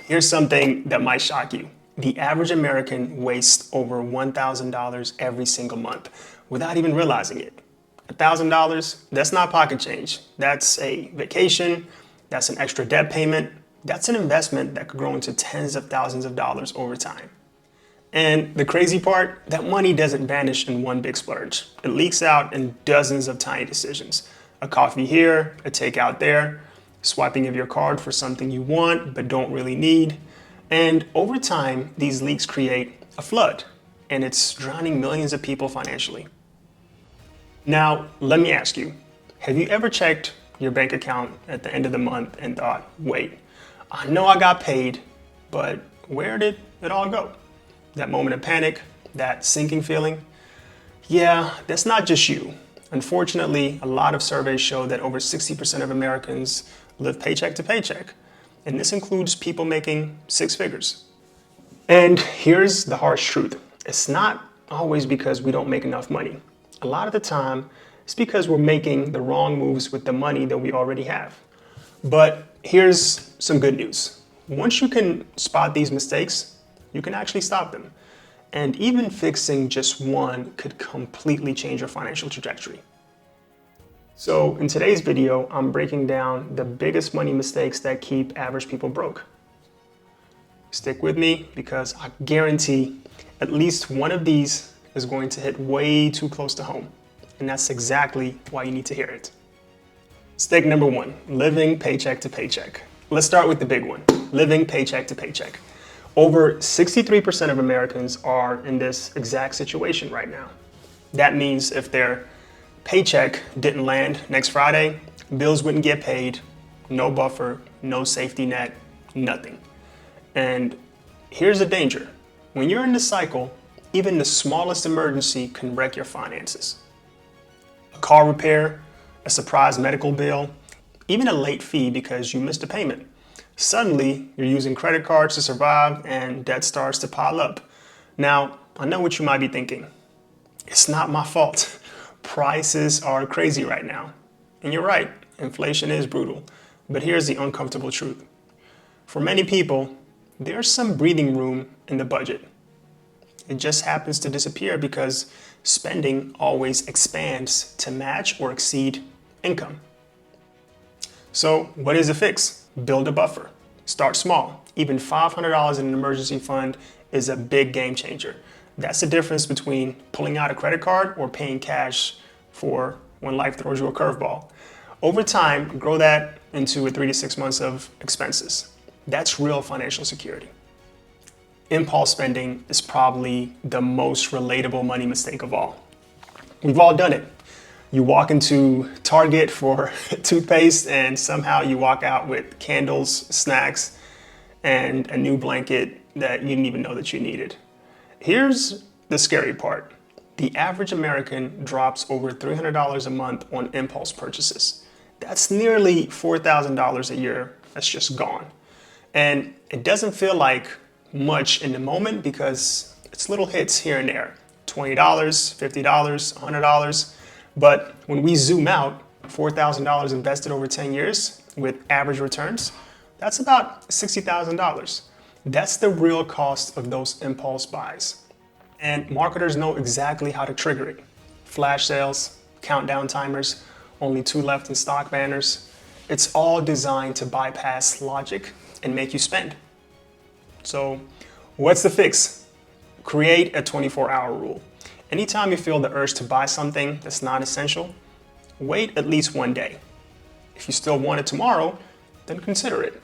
Here's something that might shock you. The average American wastes over $1,000 every single month without even realizing it. $1,000, that's not pocket change. That's a vacation, that's an extra debt payment, that's an investment that could grow into tens of thousands of dollars over time. And the crazy part, that money doesn't vanish in one big splurge. It leaks out in dozens of tiny decisions. A coffee here, a takeout there, swiping of your card for something you want but don't really need. And over time, these leaks create a flood, and it's drowning millions of people financially. Now, let me ask you, have you ever checked your bank account at the end of the month and thought, wait, I know I got paid, but where did it all go? That moment of panic, that sinking feeling? Yeah, that's not just you. Unfortunately, a lot of surveys show that over 60% of Americans live paycheck to paycheck. And this includes people making six figures. And here's the harsh truth. It's not always because we don't make enough money. A lot of the time, it's because we're making the wrong moves with the money that we already have. But here's some good news. Once you can spot these mistakes, you can actually stop them. And even fixing just one could completely change your financial trajectory. So in today's video, I'm breaking down the biggest money mistakes that keep average people broke. Stick with me because I guarantee at least one of these is going to hit way too close to home. And that's exactly why you need to hear it. Mistake number one, living paycheck to paycheck. Let's start with the big one, living paycheck to paycheck. Over 63% of Americans are in this exact situation right now. That means if their paycheck didn't land next Friday, bills wouldn't get paid, no buffer, no safety net, nothing. And here's the danger. When you're in this cycle, even the smallest emergency can wreck your finances. A car repair, a surprise medical bill, even a late fee because you missed a payment. Suddenly, you're using credit cards to survive and debt starts to pile up. Now, I know what you might be thinking. It's not my fault. Prices are crazy right now. And you're right, inflation is brutal. But here's the uncomfortable truth. For many people, there's some breathing room in the budget. It just happens to disappear because spending always expands to match or exceed income. So what is the fix? Build a buffer. Start small. Even $500 in an emergency fund is a big game changer. That's the difference between pulling out a credit card or paying cash for when life throws you a curveball. Over time, grow that into 3 to 6 months of expenses. That's real financial security. Impulse spending is probably the most relatable money mistake of all. We've all done it. You walk into Target for toothpaste and somehow you walk out with candles, snacks, and a new blanket that you didn't even know that you needed. Here's the scary part. The average American drops over $300 a month on impulse purchases. That's nearly $4,000 a year that's just gone. And it doesn't feel like much in the moment because it's little hits here and there. $20, $50, $100. But when we zoom out, $4,000 invested over 10 years with average returns, that's about $60,000. That's the real cost of those impulse buys. And marketers know exactly how to trigger it. Flash sales, countdown timers, only 2 left in stock banners. It's all designed to bypass logic and make you spend. So what's the fix? Create a 24-hour rule. Anytime you feel the urge to buy something that's not essential, wait at least 1 day. If you still want it tomorrow, then consider it.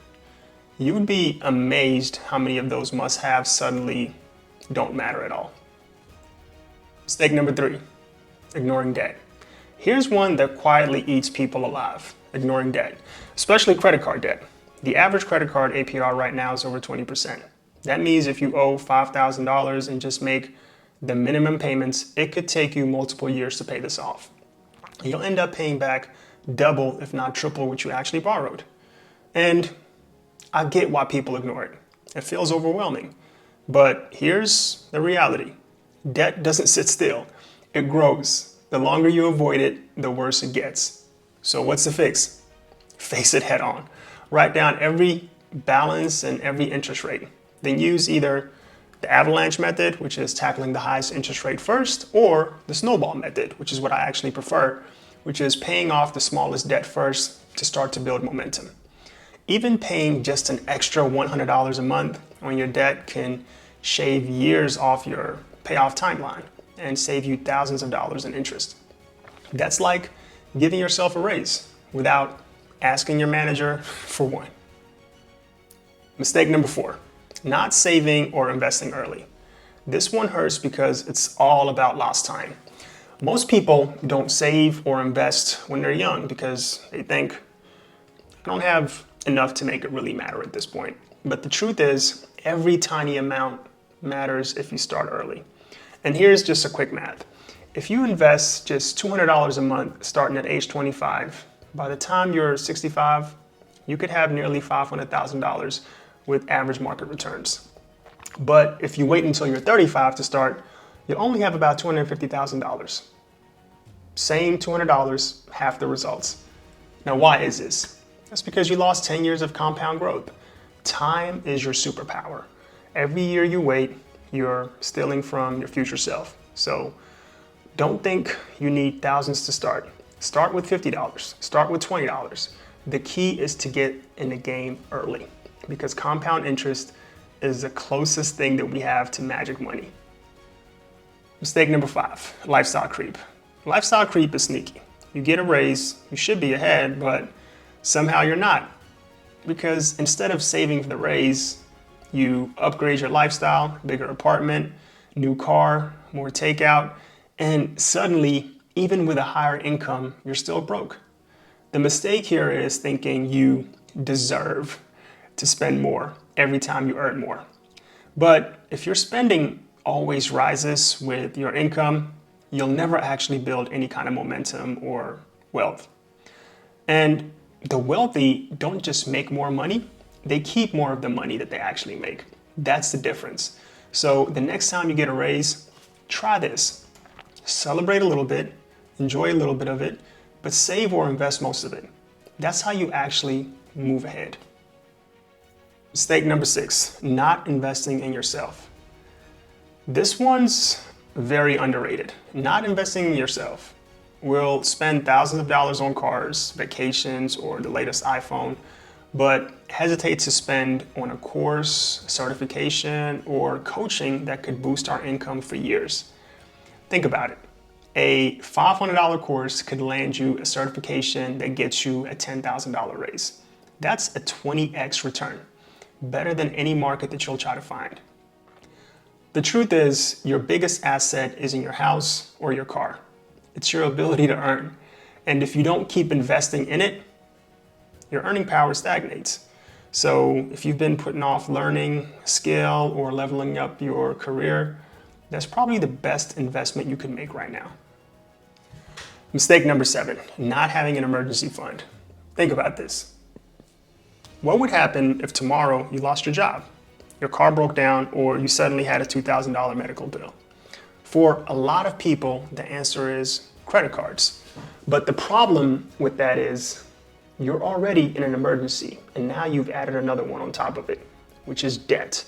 You would be amazed how many of those must-haves suddenly don't matter at all. Mistake number 3, ignoring debt. Here's one that quietly eats people alive, ignoring debt, especially credit card debt. The average credit card APR right now is over 20%. That means if you owe $5,000 and just make the minimum payments, it could take you multiple years to pay this off. You'll end up paying back double, if not triple, what you actually borrowed. And I get why people ignore it. It feels overwhelming. But here's the reality. Debt doesn't sit still. It grows. The longer you avoid it, the worse it gets. So what's the fix? Face it head on. Write down every balance in every interest rate. Then use either the avalanche method, which is tackling the highest interest rate first, or the snowball method, which is what I actually prefer, which is paying off the smallest debt first to start to build momentum. Even paying just an extra $100 a month on your debt can shave years off your payoff timeline and save you thousands of dollars in interest. That's like giving yourself a raise without asking your manager for one. Mistake number 4, not saving or investing early. This one hurts because it's all about lost time. Most people don't save or invest when they're young because they think, I don't have enough to make it really matter at this point. But the truth is, every tiny amount matters if you start early. And here's just a quick math. If you invest just $200 a month starting at age 25, by the time you're 65, you could have nearly $500,000 with average market returns. But if you wait until you're 35 to start, you'll only have about $250,000. Same $200, half the results. Now, why is this? That's because you lost 10 years of compound growth. Time is your superpower. Every year you wait, you're stealing from your future self. So don't think you need thousands to start. Start with $50, start with $20. The key is to get in the game early because compound interest is the closest thing that we have to magic money. Mistake number 5, lifestyle creep. Lifestyle creep is sneaky. You get a raise, you should be ahead, but somehow you're not. Because instead of saving for the raise, you upgrade your lifestyle, bigger apartment, new car, more takeout, and suddenly, even with a higher income, you're still broke. The mistake here is thinking you deserve to spend more every time you earn more. But if your spending always rises with your income, you'll never actually build any kind of momentum or wealth. And the wealthy don't just make more money, they keep more of the money that they actually make. That's the difference. So the next time you get a raise, try this. Celebrate a little bit, enjoy a little bit of it, but save or invest most of it. That's how you actually move ahead. Mistake number 6, not investing in yourself. This one's very underrated. Not investing in yourself. We'll spend thousands of dollars on cars, vacations, or the latest iPhone, but hesitate to spend on a course, certification, or coaching that could boost our income for years. Think about it. A $500 course could land you a certification that gets you a $10,000 raise. That's a 20x return, better than any market that you'll try to find. The truth is, your biggest asset isn't your house or your car. It's your ability to earn. And if you don't keep investing in it, your earning power stagnates. So if you've been putting off learning a skill or leveling up your career, that's probably the best investment you can make right now. Mistake number 7, not having an emergency fund. Think about this. What would happen if tomorrow you lost your job, your car broke down, or you suddenly had a $2,000 medical bill? For a lot of people, the answer is credit cards. But the problem with that is you're already in an emergency, and now you've added another one on top of it, which is debt.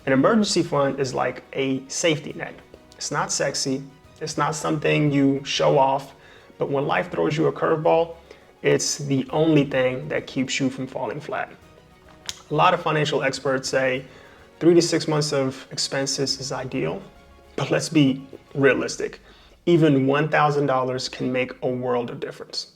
An emergency fund is like a safety net. It's not sexy. It's not something you show off. But when life throws you a curveball, it's the only thing that keeps you from falling flat. A lot of financial experts say 3 to 6 months of expenses is ideal. But let's be realistic. Even $1,000 can make a world of difference.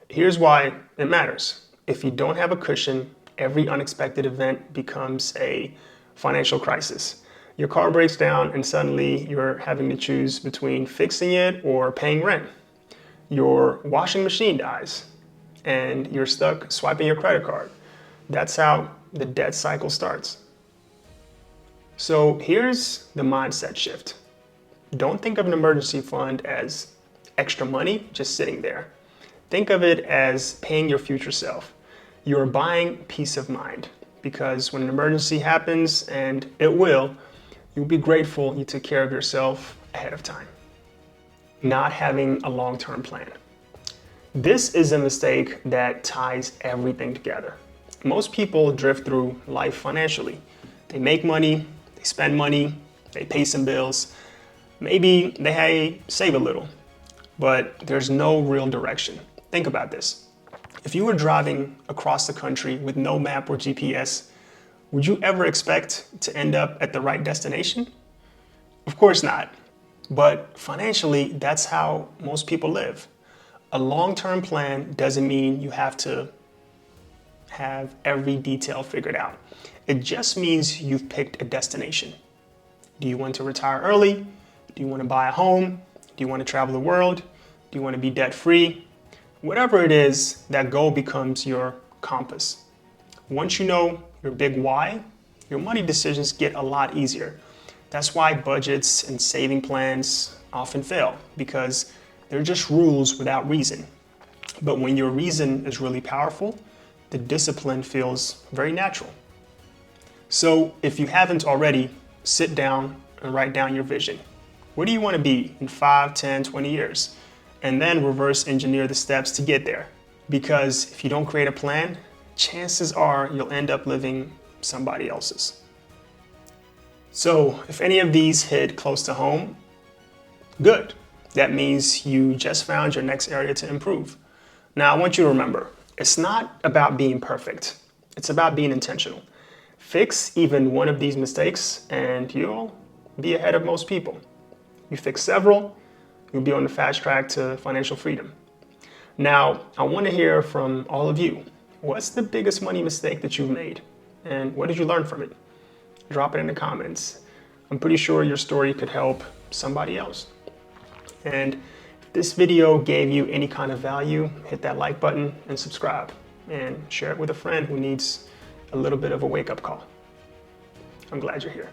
Here's why it matters. If you don't have a cushion, every unexpected event becomes a financial crisis. Your car breaks down and suddenly you're having to choose between fixing it or paying rent. Your washing machine dies and you're stuck swiping your credit card. That's how the debt cycle starts. So here's the mindset shift. Don't think of an emergency fund as extra money just sitting there. Think of it as paying your future self. You're buying peace of mind because when an emergency happens, and it will, you'll be grateful you took care of yourself ahead of time. Not having a long-term plan. This is a mistake that ties everything together. Most people drift through life financially. They make money, they spend money, they pay some bills, maybe they save a little, but there's no real direction. Think about this. If you were driving across the country with no map or GPS, would you ever expect to end up at the right destination? Of course not. But financially, that's how most people live. A long-term plan doesn't mean you have to have every detail figured out. It just means you've picked a destination. Do you want to retire early? Do you want to buy a home? Do you want to travel the world? Do you want to be debt-free? Whatever it is, that goal becomes your compass. Once you know your big why, your money decisions get a lot easier. That's why budgets and saving plans often fail, because they're just rules without reason. But when your reason is really powerful, the discipline feels very natural. So if you haven't already, sit down and write down your vision. Where do you want to be in 5, 10, 20 years? And then reverse engineer the steps to get there. Because if you don't create a plan, chances are you'll end up living somebody else's. So if any of these hit close to home, good. That means you just found your next area to improve. Now I want you to remember, it's not about being perfect. It's about being intentional. Fix even one of these mistakes and you'll be ahead of most people. You fix several, you'll be on the fast track to financial freedom. Now, I want to hear from all of you. What's the biggest money mistake that you've made? And what did you learn from it? Drop it in the comments. I'm pretty sure your story could help somebody else. And if this video gave you any kind of value, hit that like button and subscribe. And share it with a friend who needs a little bit of a wake-up call. I'm glad you're here.